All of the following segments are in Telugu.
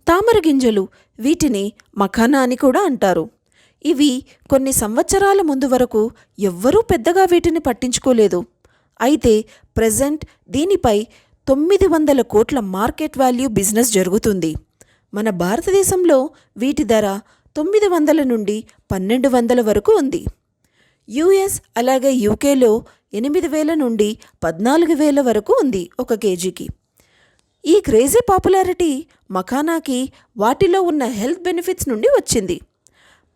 తామర గింజలు, వీటిని మఖానా అని కూడా అంటారు. ఇవి కొన్ని సంవత్సరాల ముందు వరకు ఎవ్వరూ పెద్దగా వీటిని పట్టించుకోలేదు. అయితే ప్రెజెంట్ దీనిపై 900 కోట్ల మార్కెట్ వాల్యూ బిజినెస్ జరుగుతుంది. మన భారతదేశంలో వీటి ధర 900 నుండి 1200 వరకు ఉంది. యుఎస్ అలాగే యూకేలో 8000 నుండి 14000 వరకు ఉంది ఒక కేజీకి. ఈ క్రేజీ పాపులారిటీ మఖానాకి వాటిలో ఉన్న హెల్త్ బెనిఫిట్స్ నుండి వచ్చింది.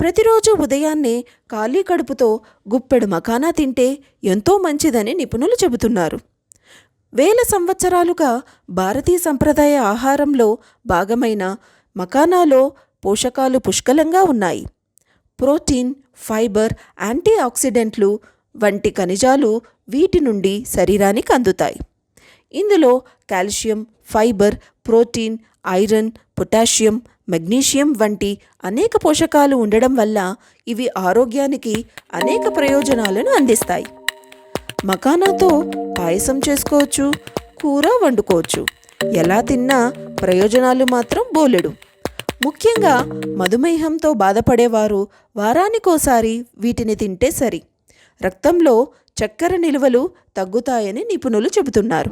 ప్రతిరోజు ఉదయాన్నే ఖాళీ కడుపుతో గుప్పెడు మఖానా తింటే ఎంతో మంచిదని నిపుణులు చెబుతున్నారు. వేల సంవత్సరాలుగా భారతీయ సంప్రదాయ ఆహారంలో భాగమైన మఖానాలో పోషకాలు పుష్కలంగా ఉన్నాయి. ప్రోటీన్, ఫైబర్, యాంటీ ఆక్సిడెంట్లు వంటి ఖనిజాలు వీటి నుండి శరీరానికి అందుతాయి. ఇందులో calcium, fibre, protein, iron, potassium, magnesium వంటి అనేక పోషకాలు ఉండడం వల్ల ఇవి ఆరోగ్యానికి అనేక ప్రయోజనాలను అందిస్తాయి. మఖానాతో పాయసం చేసుకోవచ్చు, కూర వండుకోవచ్చు. ఎలా తిన్నా ప్రయోజనాలు మాత్రం బోలెడు. ముఖ్యంగా మధుమేహంతో బాధపడేవారు వారానికోసారి వీటిని తింటే సరి. రక్తంలో చక్కెర నిలువలు తగ్గుతాయని నిపుణులు చెబుతున్నారు.